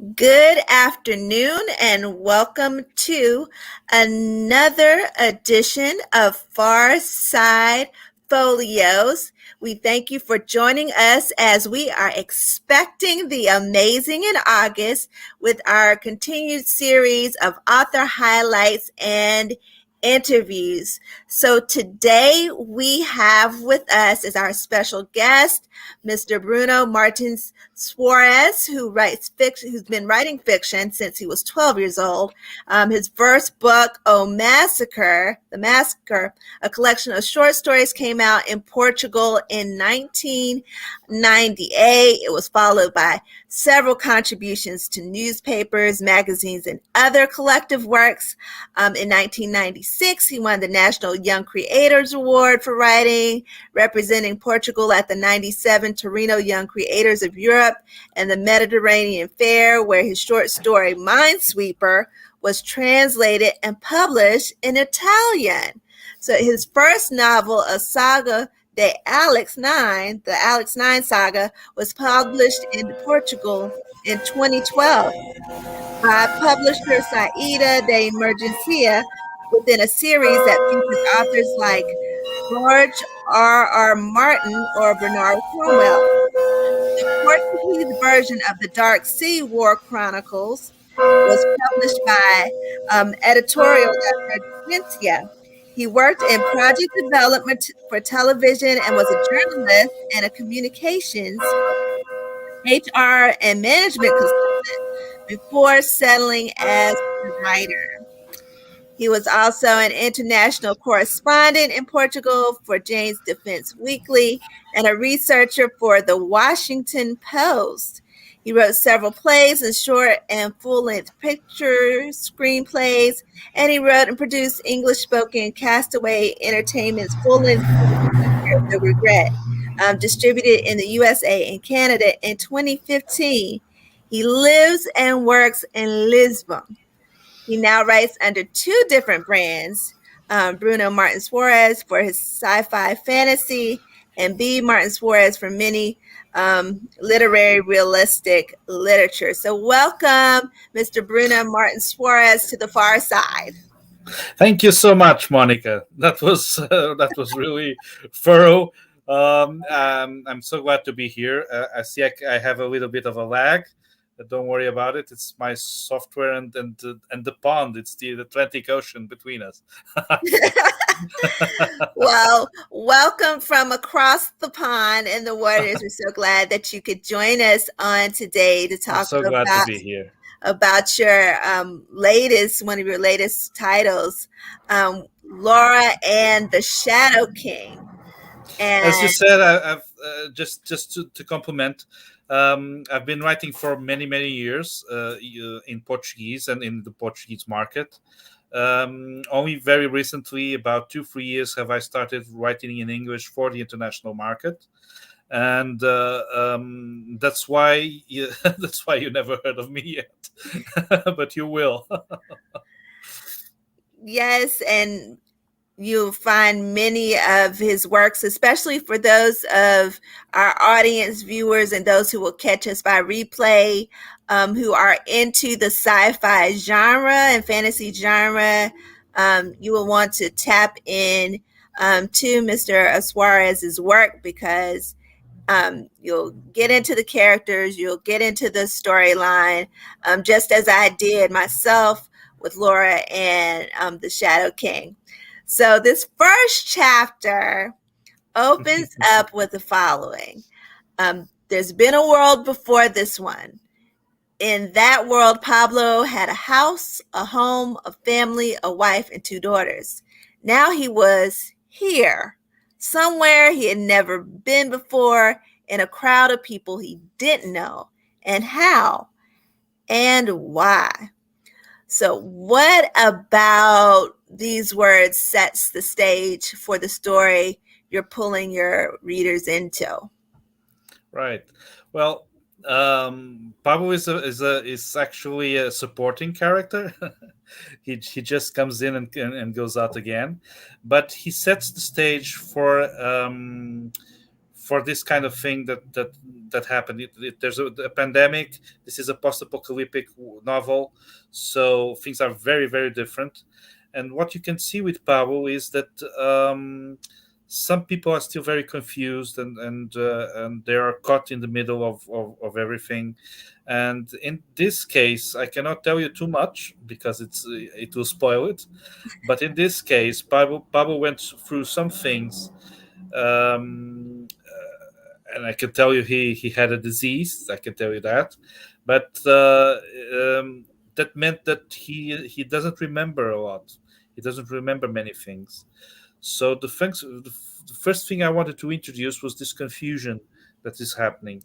Good afternoon and welcome to another edition of PharSide Pholios. We thank you for joining us as we are expecting the amazing in August with our continued series of author highlights and interviews. So today we have with us as our special guest Mr. Bruno Martins Soares, who's been writing fiction since he was 12 years old. His first book, The Massacre, a collection of short stories, came out in Portugal in 1998. It was followed by several contributions to newspapers, magazines, and other collective works. In 1996, he won the National Young Creators Award for writing, representing Portugal at the 97 Torino Young Creators of Europe and the Mediterranean Fair, where his short story Minesweeper was translated and published in Italian. So his first novel, A Saga de Alex 9, the Alex 9 saga, was published in Portugal in 2012 by publisher Saída de Emergência within a series that features authors like George R. Martin or Bernard Cornwell. The Portuguese version of the Dark Sea War Chronicles was published by Editorial Emergência. He worked in project development for television and was a journalist and a communications, HR, and management consultant before settling as a writer. He was also an international correspondent in Portugal for Jane's Defense Weekly and a researcher for the Washington Post. He wrote several plays and short and full-length picture screenplays, and he wrote and produced English-spoken Castaway Entertainment's full-length The Regret, distributed in the USA and Canada in 2015. He lives and works in Lisbon. He now writes under two different brands, Bruno Martin Soares for his sci-fi fantasy and B. Martin Soares for many literary realistic literature. So welcome, Mr. Bruno Martin Soares, to the Far Side. Thank you so much, Monica. That was really thorough. I'm so glad to be here. I see I have a little bit of a lag. Don't worry about it. It's my software and the pond. It's the Atlantic Ocean between us. Well, welcome from across the pond in the waters. We're so glad that you could join us on today to talk I'm so glad to be here. About your one of your latest titles, Laura and the Shadow King. And as you said, I've just to compliment. I've been writing for many years in Portuguese and in the Portuguese market. Only very recently, about 2-3 years, have I started writing in English for the international market, and that's why you never heard of me yet, but you will. Yes, and you'll find many of his works, especially for those of our audience viewers and those who will catch us by replay, who are into the sci-fi genre and fantasy genre. You will want to tap in to Mr. Soares' work because you'll get into the characters, you'll get into the storyline, just as I did myself with Laura and the Shadow King. So this first chapter opens up with the following. There's been a world before this one. In that world, Pablo had a house, a home, a family, a wife, and 2 daughters. Now he was here, somewhere he had never been before, in a crowd of people he didn't know, and how and why. So what about these words sets the stage for the story you're pulling your readers into? Right. Well, Pablo is actually a supporting character. he just comes in and goes out again, but he sets the stage for this kind of thing that that happened. There's a pandemic. This is a post-apocalyptic novel, so things are very, very different. And what you can see with Pablo is that some people are still very confused, and they are caught in the middle of everything. And in this case, I cannot tell you too much because it will spoil it. But in this case, Pablo went through some things, and I can tell you he had a disease. I can tell you that, but that meant that he doesn't remember a lot. He doesn't remember many things. So the first thing I wanted to introduce was this confusion that is happening,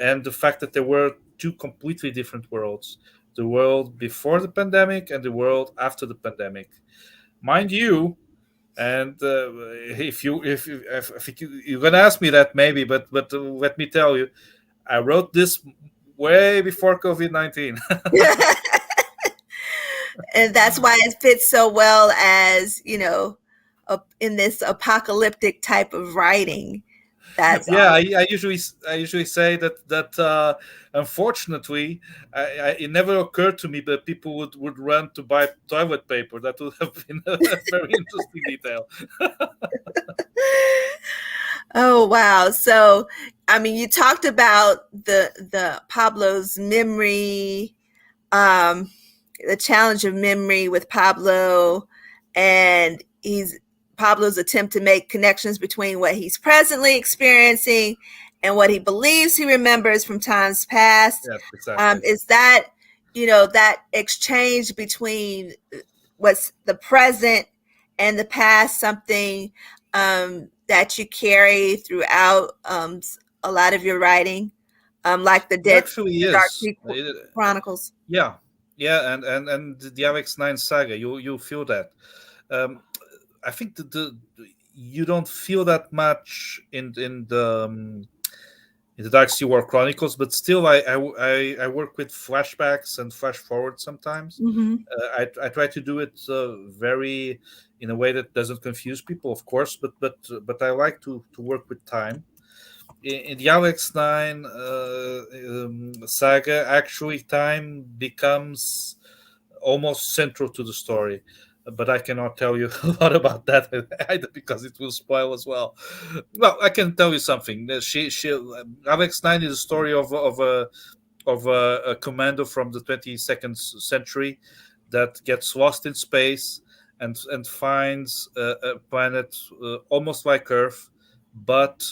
and the fact that there were two completely different worlds: the world before the pandemic and the world after the pandemic. Mind you, and if you're gonna ask me that maybe, but let me tell you, I wrote this way before COVID-19. And that's why it fits so well as, in this apocalyptic type of writing. That's Yeah, all. I usually say that unfortunately, it never occurred to me that people would run to buy toilet paper. That would have been a very interesting detail. Oh wow. So I mean, you talked about the Pablo's memory, um the challenge of memory with Pablo, and he's Pablo's attempt to make connections between what he's presently experiencing and what he believes he remembers from times past. Yes, exactly. Is that, that exchange between what's the present and the past something that you carry throughout a lot of your writing, like the It Dead actually the Dark is. Sea Chronicles? Yeah, yeah, and the RX9 saga, you feel that. Um, I think the you don't feel that much in the Dark Sea War Chronicles, but still, I work with flashbacks and flash forward sometimes. Mm-hmm. I try to do it very in a way that doesn't confuse people, of course, but I like to work with time. In the Alex 9 saga, actually, time becomes almost central to the story. But I cannot tell you a lot about that either because it will spoil as well. Well, I can tell you something. She Alex 9 is a story of a commando from the 22nd century that gets lost in space and finds a planet almost like Earth, but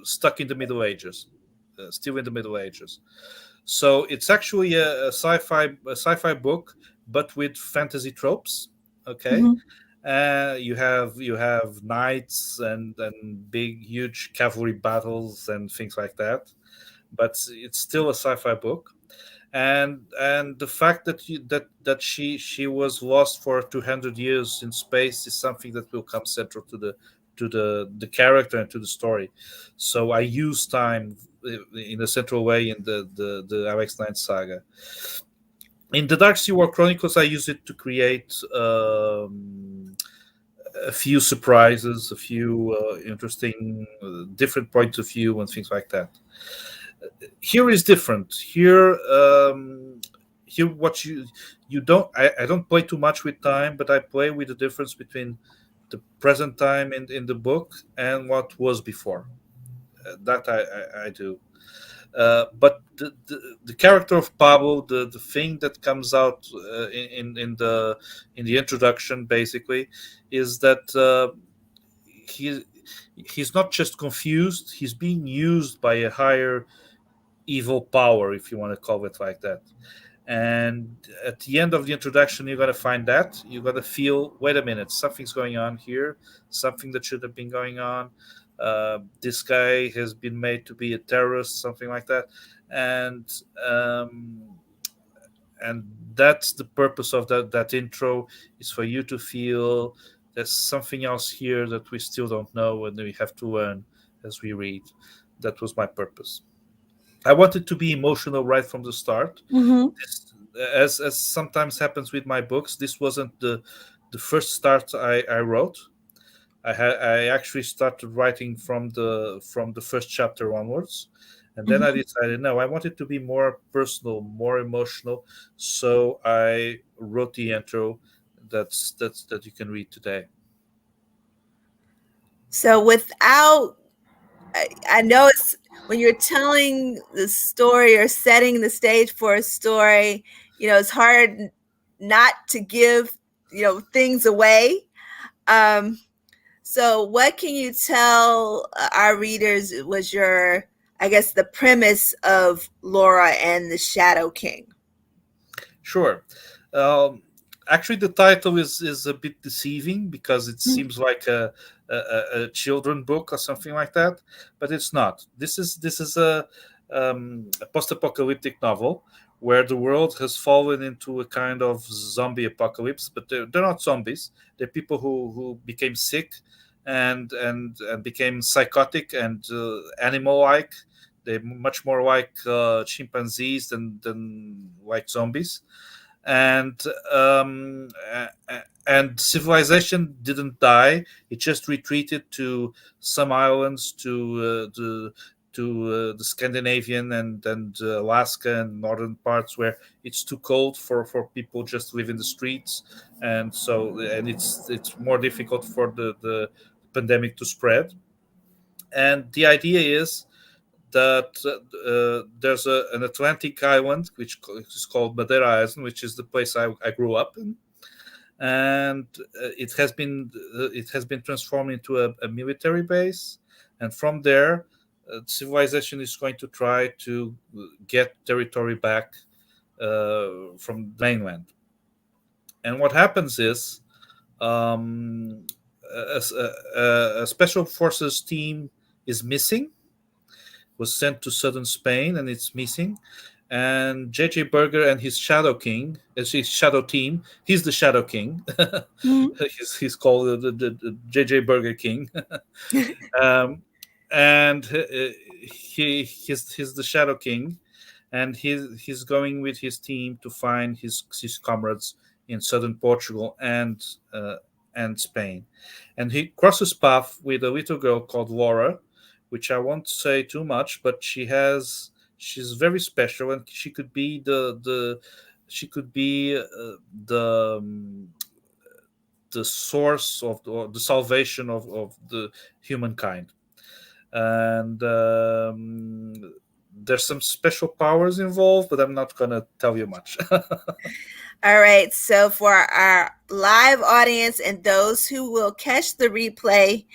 stuck in the Middle Ages, still in the Middle Ages. So it's actually a sci-fi book, but with fantasy tropes. Okay, Mm-hmm. you have knights and big, huge cavalry battles and things like that, but it's still a sci-fi book. And the fact that she was lost for 200 years in space is something that will come central to the character and to the story. So I use time in a central way in the RX9 saga. In the Dark Sea War Chronicles, I use it to create a few surprises, a few interesting different points of view and things like that. Here is different. Here what you don't I don't play too much with time, but I play with the difference between the present time in the book and what was before. That I do. But the character of Pablo, the thing that comes out in the introduction, basically, is that he he's not just confused; he's being used by a higher evil power, if you want to call it like that. And at the end of the introduction, you're going to find that you're going to feel, wait a minute, something's going on here, something that should have been going on. This guy has been made to be a terrorist, something like that, and um, and that's the purpose of that intro, is for you to feel there's something else here that we still don't know and we have to learn as we read. That was my purpose. I wanted to be emotional right from the start. Mm-hmm. This, as sometimes happens with my books, this wasn't the first start I wrote. I actually started writing from the first chapter onwards, and then I Mhm. decided no, I want it to be more personal, more emotional. So I wrote the intro that you can read today. So without, I know it's when you're telling the story or setting the stage for a story, it's hard not to give, things away. Um, so what can you tell our readers was I guess, the premise of Laura and the Shadow King? Sure. Um, Actually, the title is a bit deceiving because it Mm. seems like a children book or something like that, but it's not. This is a post-apocalyptic novel where the world has fallen into a kind of zombie apocalypse, but they're not zombies. They're people who became sick and became psychotic and animal-like. They're much more like chimpanzees than like zombies, and and civilization didn't die. It just retreated to some islands, to the Scandinavian and Alaska and northern parts where it's too cold for people just to live in the streets, and it's more difficult for the pandemic to spread. And the idea is that there's an Atlantic island which is called Madeira Island, which is the place I grew up in, and it has been transformed into a military base, and from there, civilization is going to try to get territory back from the mainland. And what happens is um, a special forces team is missing, was sent to southern Spain, and it's missing. And JJ Berger and his Shadow King, his Shadow Team, he's the Shadow King. Mhm. He's called the JJ Berger King. um, and he's the Shadow King, and he's going with his team to find his comrades in southern Portugal and Spain, and he crosses path with a little girl called Laura, which I won't say too much, but she's very special, and she could be the she could be the the source of or the salvation of the humankind, and there's some special powers involved, but I'm not gonna tell you much. All right. So for our live audience and those who will catch the replay,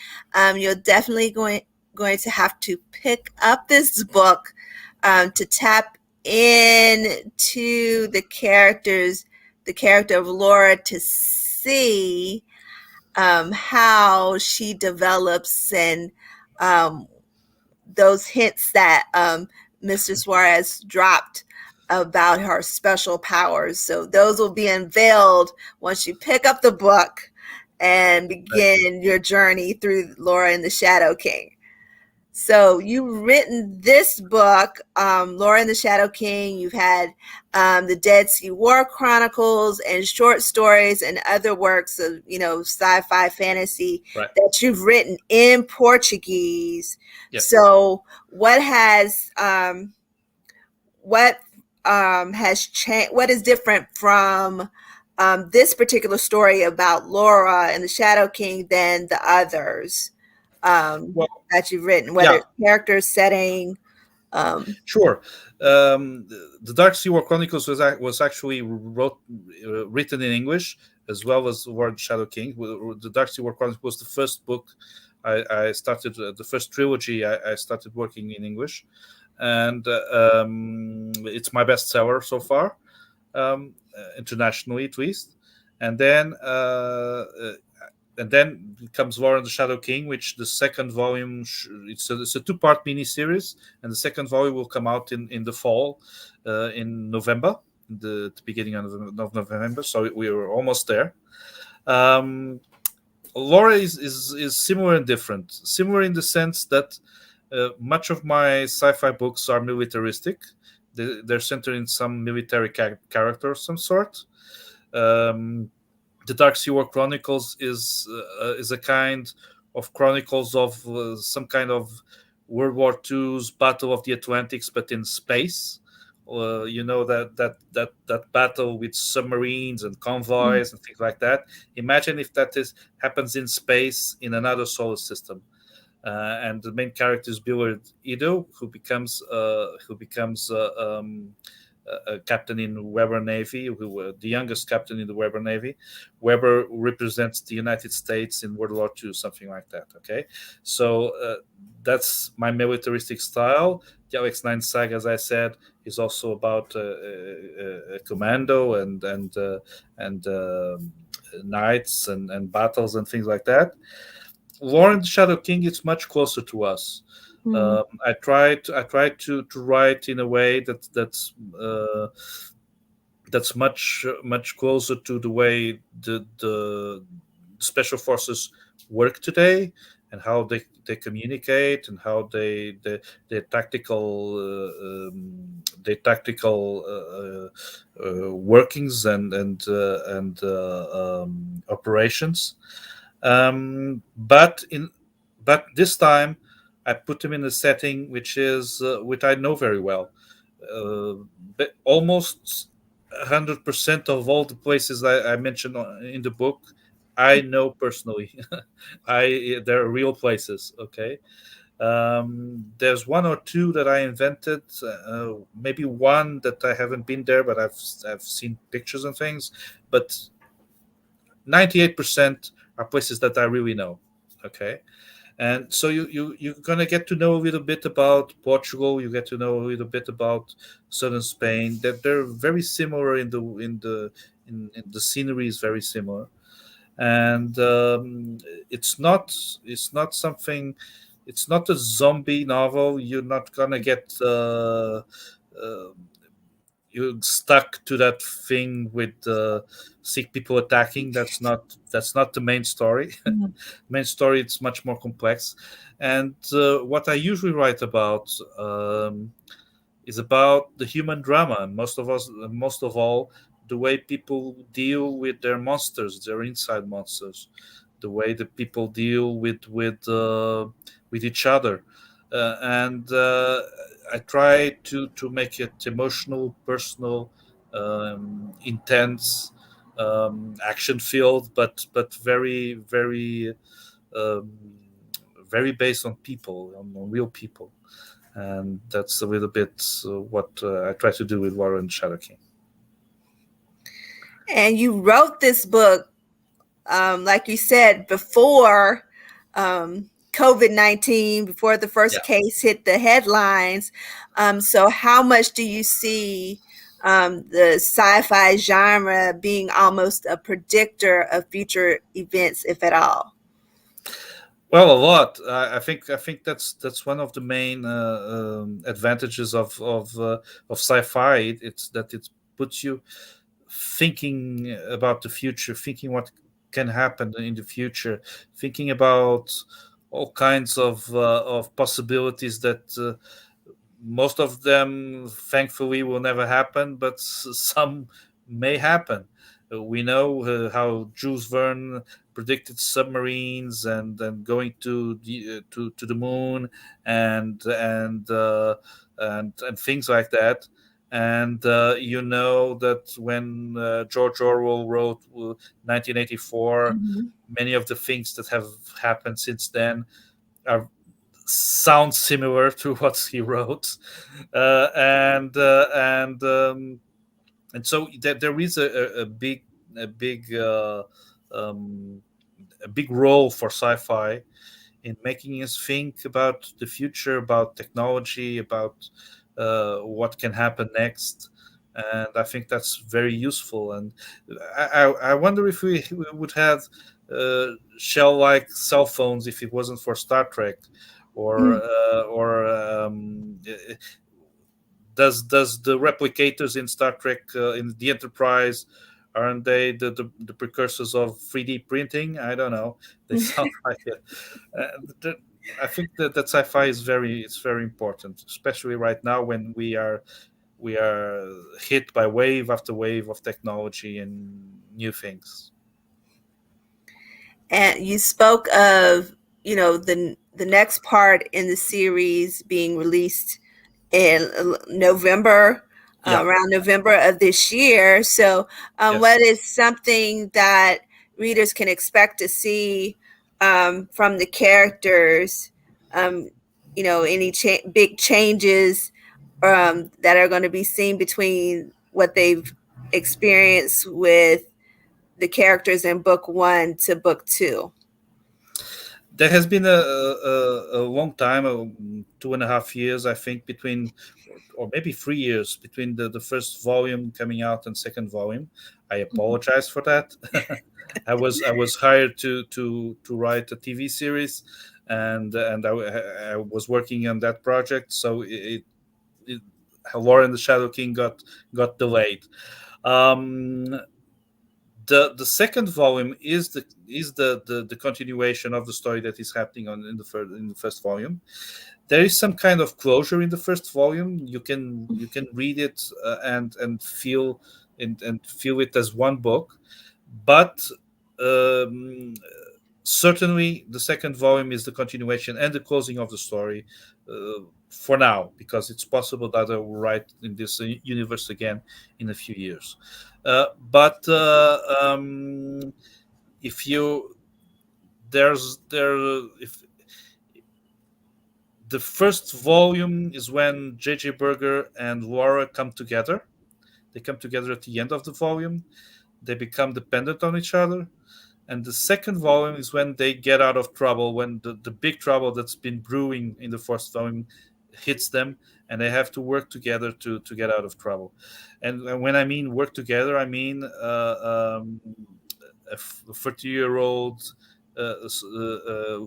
you're definitely going to have to pick up this book to tap into the character of Laura, to see how she develops, and um, those hints that Mr. Suarez dropped about her special powers. So those will be unveiled once you pick up the book and begin your journey through Laura and the Shadow King. So you've written this book, Laura and the Shadow King. You've had the Dead Sea War Chronicles and short stories and other works of, sci-fi fantasy Right. that you've written in Portuguese. Yes. So what has changed? What is different from this particular story about Laura and the Shadow King than the others Well, that you've written, whether yeah, it's character, setting? Um, sure. The Dark Sea War Chronicles was actually written in English as well as the word Shadow King. The Dark Sea War Chronicles was the first book I started, the first trilogy I started working in English, and it's my bestseller so far, internationally at least. And then and then comes War and the Shadow King, which the second volume it's a two-part mini-series, and the second volume will come out in the fall, in November, the beginning of November. So we are almost there. Um, Laura is similar and different. Similar in the sense that much of my sci-fi books are militaristic. They're centered in some military character of some sort. Um, the Dark Sea War Chronicles is a kind chronicles of some kind of World War II's Battle of the Atlantics, but in space. That battle with submarines and convoys and things like that. Imagine if that is happens in space in another solar system. And the main character is Billard Ido, who becomes a captain in Weber Navy, the youngest captain in the Weber Navy. Weber represents the United States in World War II, something like that. Okay, so that's my militaristic style. The Alex 9 saga, as I said, is also about a commando and knights and battles and things like that. Lauren the Shadow King is much closer to us. I try to write in a way that's much closer to the way the special forces work today, and how they communicate, and how their tactical workings and operations. But this time, I put him in a setting which I know very well. But almost 100% of all the places I mentioned in the book, I know personally. I They're real places. Okay, there's one or two that I invented. Maybe one that I haven't been there, but I've seen pictures and things. But 98% are places that I really know. Okay, and so you're gonna get to know a little bit about Portugal. You get to know a little bit about southern Spain. That they're very similar in the scenery is very similar, and it's not something. It's not a zombie novel. You're not gonna get uh, you stuck to that thing with sick people attacking. That's not the main story. Main story, it's much more complex. And what I usually write about is about the human drama, and most of all, the way people deal with their monsters, their inside monsters, the way that people deal with each other. And I try to make it emotional, personal, intense, action filled, but very um, very based on people, on real people. And that's a little bit what I try to do with Warren Shadow King. And you wrote this book, like you said, before COVID-19, before the Yeah. first case hit the headlines. So, how much do you see the sci-fi genre being almost a predictor of future events, if at all? Well, a lot. I think that's one of the main advantages of sci-fi. It's that it puts you thinking about the future, thinking what can happen in the future, thinking about all kinds of possibilities that most of them, thankfully, will never happen, but some may happen. We know how Jules Verne predicted submarines and going to the moon and things like that. And you know that when George Orwell wrote 1984, Mhm. many of the things that have happened since then are sounds similar to what he wrote, and so there is a big um, a big role for sci-fi in making us think about the future, about technology, about what can happen next. And I think that's very useful. And I wonder if we would have shell-like cell phones if it wasn't for Star Trek, or does the replicators in Star Trek in the Enterprise, aren't they the precursors of 3D printing? I don't know. They sound like it. The, I think that sci-fi is very important, especially right now when we are hit by wave after wave of technology and new things. And you spoke of the next part in the series being released in November, Yeah. around November of this year. So, Yes. what is something that readers can expect to see from the characters? Um, any big changes that are going to be seen between what they've experienced with the characters in book one to book two. There has been a long time, 2.5 years, I think, between, or maybe 3 years between the first volume coming out and second volume. I apologize for that. I was hired to write a TV series, and I was working on that project, so it Laura and the Shadow King got delayed. Um, the second volume is the continuation of the story that is happening in the first volume. There is some kind of closure in the first volume. You can read it, and feel it as one book, but um, certainly the second volume is the continuation and the closing of the story, for now, because it's possible that I will write in this universe again in a few years. But if you there's there if the first volume is when JJ Berger and Laura come together. They come together at the end of the volume. They become dependent on each other. And the second volume is when they get out of trouble, when the big trouble that's been brewing in the first volume hits them, and they have to work together to get out of trouble. And when I mean work together, I mean a 30-year-old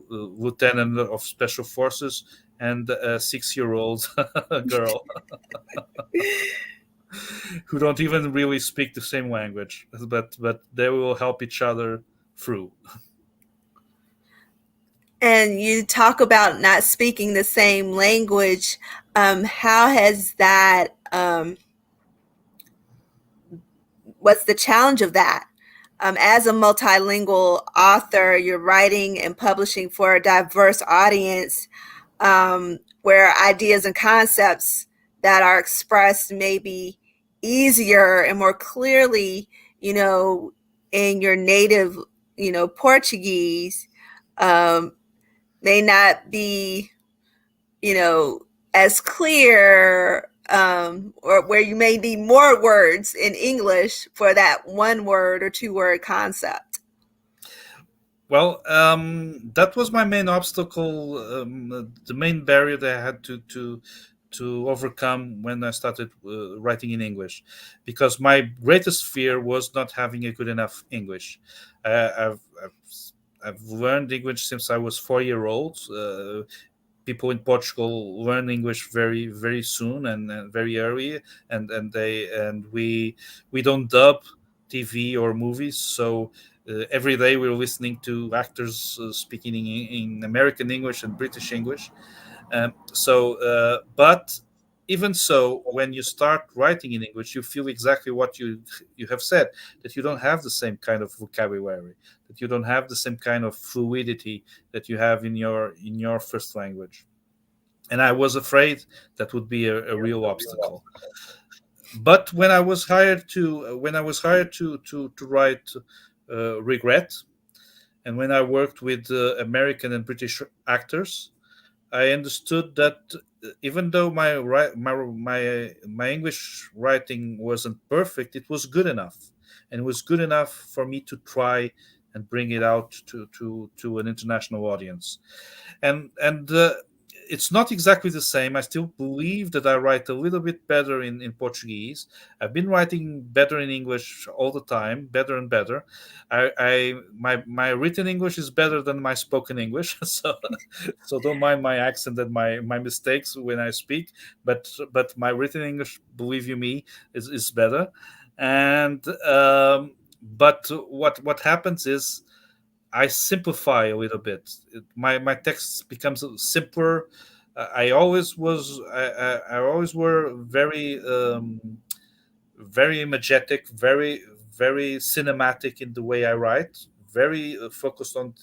lieutenant of special forces and a 6-year-old girl who don't even really speak the same language, but they will help each other through. And you talk about not speaking the same language. How has that? What's the challenge of that? As a multilingual author, you're writing and publishing for a diverse audience, where ideas and concepts that are expressed maybe easier and more clearly, you know, in your native, Portuguese, um, may not be, you know, as clear, or where you may need more words in English for that one word or two word concept. Well, that was my main obstacle, the main barrier that I had to overcome when I started writing in English, because my greatest fear was not having a good enough English. I've learned English since I was 4 year old. People in Portugal learn English very very soon and very early, and we don't dub TV or movies, so every day we're listening to actors speaking in American English and British English. But even so, when you start writing in English, you feel exactly what you have said, that you don't have the same kind of vocabulary, that you don't have the same kind of fluidity that you have in your first language. And I was afraid that would be a real obstacle. But when I was hired to write Regret, and when I worked with American and British actors, I understood that even though my English writing wasn't perfect, it was good enough, and it was good enough for me to try and bring it out to an international audience. And it's not exactly the same. I still believe that I write a little bit better in Portuguese. I've been writing better in English all the time, better and better. My written English is better than my spoken English, so don't mind my accent and my mistakes when I speak. But my written English, believe you me, is better. And but what happens is I simplify a little bit. My text becomes simpler. I always were very majestic, very cinematic in the way I write. Very focused on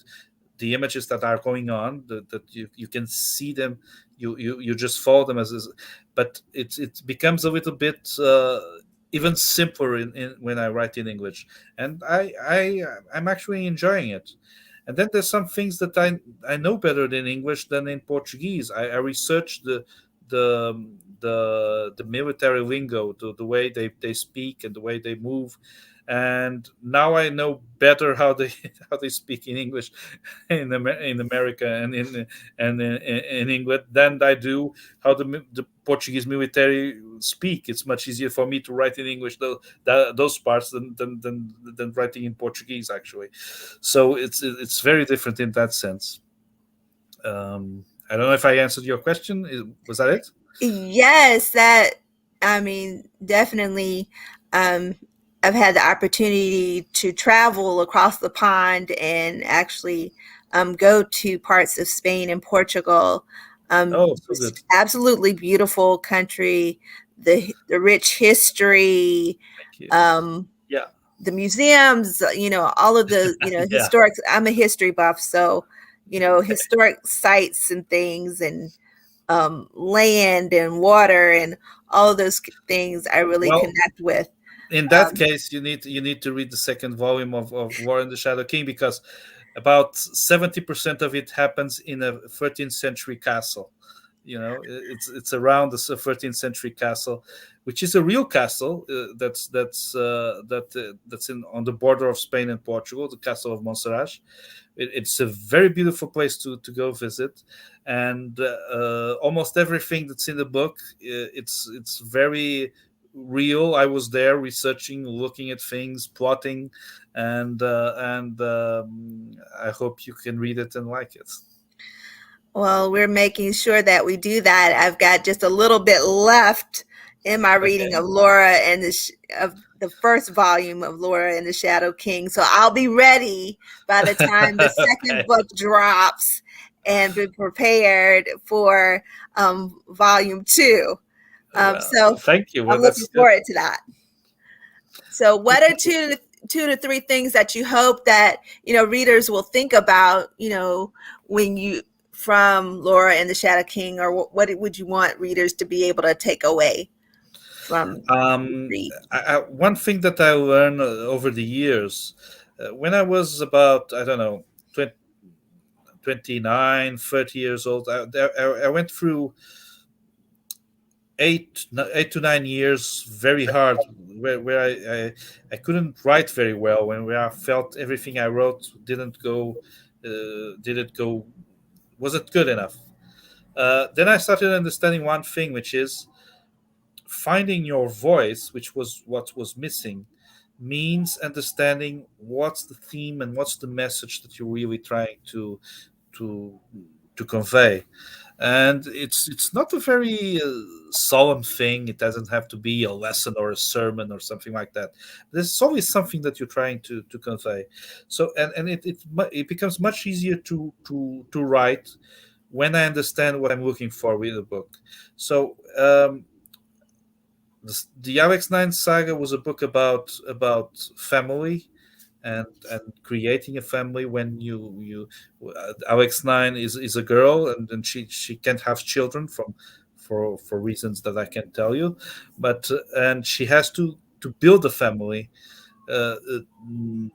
the images that are going on, that you can see them, you just follow them but it becomes a little bit even simpler when I write in English, and I'm actually enjoying it. And then there's some things that I know better in English than in Portuguese. I researched the the military lingo, the way they speak and the way they move, and now I know better how they how they speak in English in America and in England than I do how the Portuguese military speak. It's much easier for me to write in English those parts than writing in Portuguese, actually. So it's very different in that sense. I don't know if I answered your question. Was that it? Yes, I mean, definitely. Um, I've had the opportunity to travel across the pond and actually go to parts of Spain and Portugal. Oh, so good. Just absolutely beautiful country, the rich history, Thank you. um, Yeah. the museums, all of the, Yeah. historic. I'm a history buff, so historic sites and things, and land and water and all of those things I really Well, connect with. in that Um, case, you need to read the second volume of War in the Shadow King, because about 70% of it happens in a 13th century castle. It's around the 13th century castle, which is a real castle, that's in on the border of Spain and Portugal, the castle of Monserrat. It's a very beautiful place to go visit, and almost everything that's in the book, it's very real. I was there researching, looking at things, plotting, and I hope you can read it and like it. well, we're making sure that we do that. I've got just a little bit left in my reading Okay. of Laura and of the first volume of Laura and the Shadow King. So I'll be ready by the time the second Okay. book drops and be prepared for volume two. Well, So thank you. I'm Well, looking that's good. forward to that. So, what are two to three things that you hope that readers will think about? When you from Laura and the Shadow King, or what would you want readers to be able to take away from the Um, read? one thing that I learned over the years, when I was about, I don't know, 20, 29, 30 years old, I went through 8 to 9 years very hard, where I couldn't write very well, where I felt everything I wrote didn't go wasn't good enough. Then I started understanding one thing, which is finding your voice, which was what was missing, means understanding what's the theme and what's the message that you're really trying to to convey. And it's not a very solemn thing. It doesn't have to be a lesson or a sermon or something like that. There's always something that you're trying to convey. So and it becomes much easier to write when I understand what I'm looking for with a book. So the Alex 9 saga was a book about family and creating a family. When you Alex 9 is a girl, and she can't have children for reasons that I can't tell you, but and she has to build a family uh, uh, mm,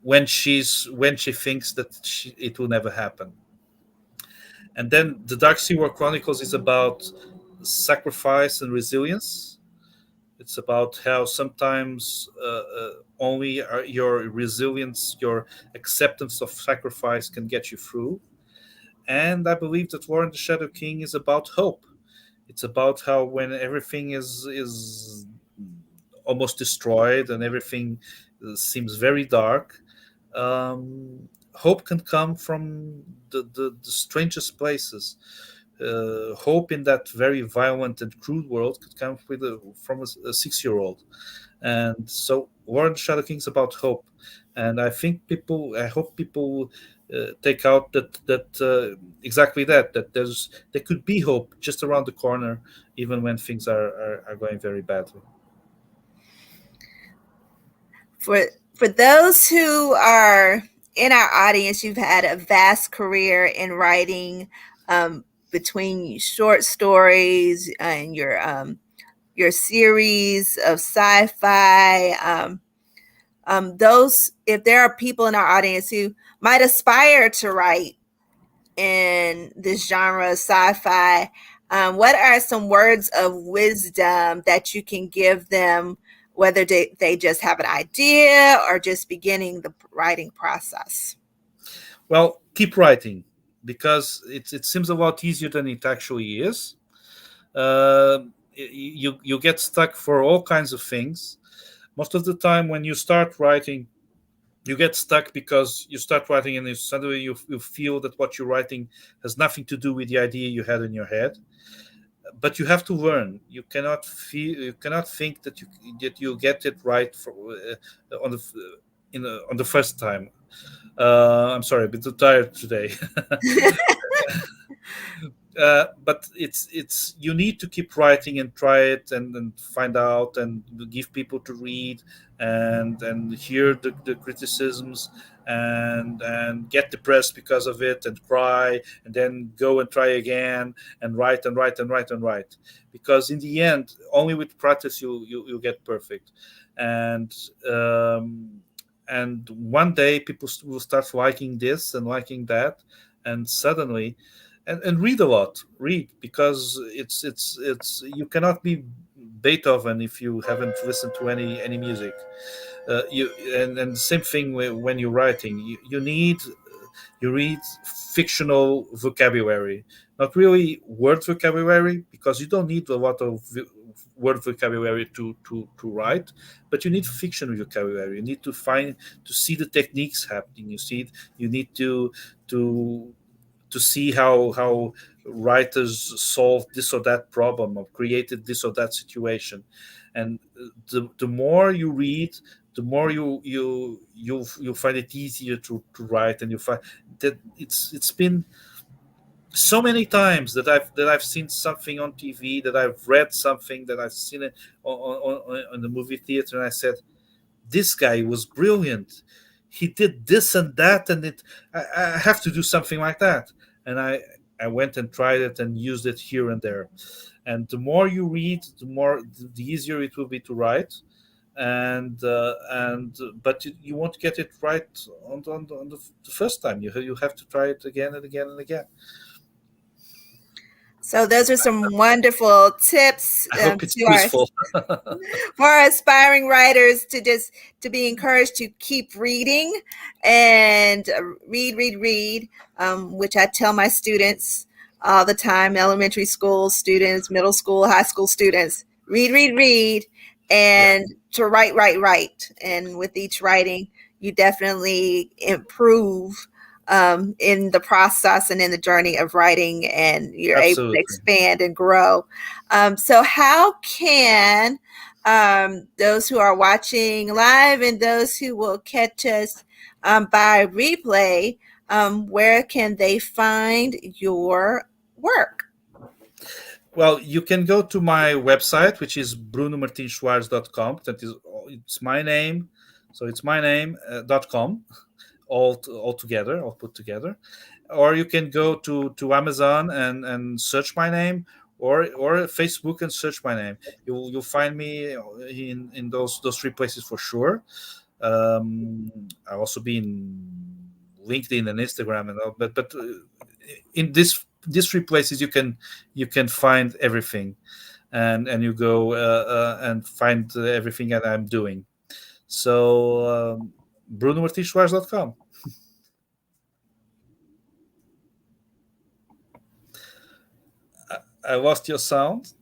when she thinks that it will never happen. And then the Dark Sea War Chronicles is about sacrifice and resilience. It's about how sometimes only your resilience, your acceptance of sacrifice can get you through. And I believe that War and the Shadow King is about hope. It's about how when everything is almost destroyed and everything seems very dark, hope can come from the strangest places. Hope in that very violent and crude world could come from a 6-year-old. And so War and the Shadow King is about hope. And I hope people take out that exactly that there could be hope just around the corner, even when things are going very badly. For those who are in our audience, you've had a vast career in writing, between short stories and your series of sci-fi. Those, if there are people in our audience who might aspire to write in this genre of sci-fi, what are some words of wisdom that you can give them, whether they just have an idea or just beginning the writing process? Well, keep writing, because it seems a lot easier than it actually is. Uh, you get stuck for all kinds of things. Most of the time, when you start writing, you get stuck because you start writing and suddenly you feel that what you're writing has nothing to do with the idea you had in your head. But you have to learn. You cannot think that you'll get it right on the on the first time. I'm sorry, a bit too tired today. But it's you need to keep writing and try it, and find out and give people to read, and hear the criticisms, and get depressed because of it and cry, and then go and try again, and write and write and write and write, because in the end, only with practice you get perfect. And um, and one day people will start liking this and liking that, and suddenly, and read a lot, read, because it's you cannot be Beethoven if you haven't listened to any music. You and the same thing when you're writing, you read fictional vocabulary, not really word vocabulary, because you don't need a lot of word vocabulary to write, but you need fiction vocabulary. You need to see the techniques happening. You need to to see how writers solved this or that problem or created this or that situation. And the more you read, the more you'll find it easier to write. And you find that it's been so many times that I've seen something on TV, that I've read something, that I've seen it on the movie theater, and I said, this guy was brilliant. He did this and that, and I have to do something like that. And I went and tried it and used it here and there. And the more you read, the easier it will be to write. And but you won't get it right on the first time. You have to try it again and again and again. So those are some wonderful tips, I hope it's to our useful. for our aspiring writers, to be encouraged to keep reading and read, which I tell my students all the time, elementary school students, middle school, high school students, read, Yeah, and to write. And with each writing, you definitely improve, in the process and in the journey of writing, and you're able to absolutely. expand and grow. So how can, those who are watching live and those who will catch us, by replay, where can they find your work? Well, you can go to my website, which is brunomartinsoares.com. It's my name. So it's my name, .com, all together, all put together. Or you can go to Amazon and search my name, or Facebook and search my name. You'll find me in those three places for sure. I'll also be in LinkedIn and Instagram and all, but in these three places you can find everything, and you go and find everything that I'm doing. So brunomartinsoares.com. I lost your sound.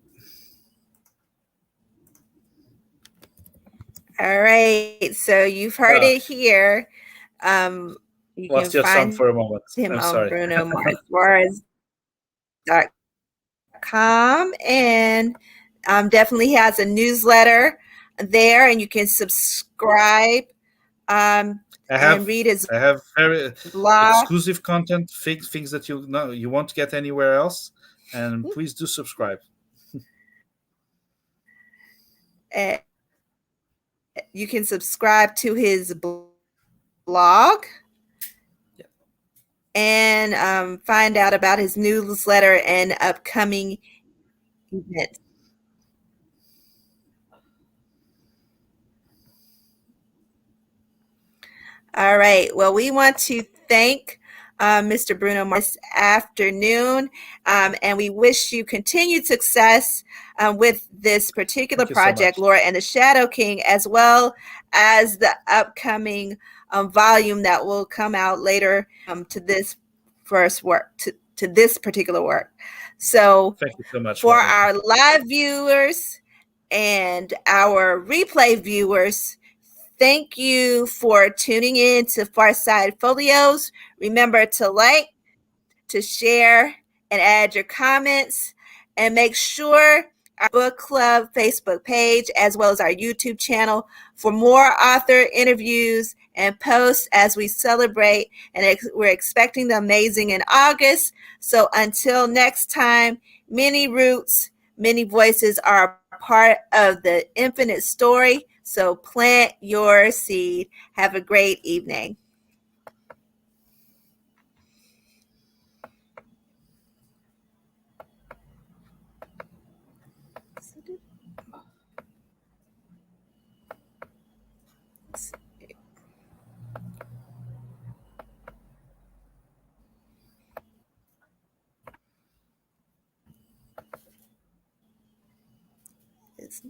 All right, so you've heard Ah, it here. Um, you can lost your sound find for a moment. him I'm on sorry. brunomartinsoares.com, and definitely has a newsletter there, and you can subscribe, um, I and have read his I have very blog. exclusive content, things that you won't get anywhere else, and please do subscribe. Uh, you can subscribe to his blog, and find out about his newsletter and upcoming events. All right. Well, we want to thank Mr. Bruno Martin this afternoon, and we wish you continued success with this particular Thank you so project, much. Laura and the Shadow King, as well as the upcoming volume that will come out later to this first work, to this particular work. So, Thank you so much, for Melanie. our live viewers and our replay viewers, thank you for tuning in to PharSide Pholios. Remember to like, to share, and add your comments. And make sure our book club Facebook page, as well as our YouTube channel, for more author interviews and posts as we celebrate. And we're expecting the amazing in August. So until next time, many roots, many voices are a part of the infinite story. So plant your seed. Have a great evening. It's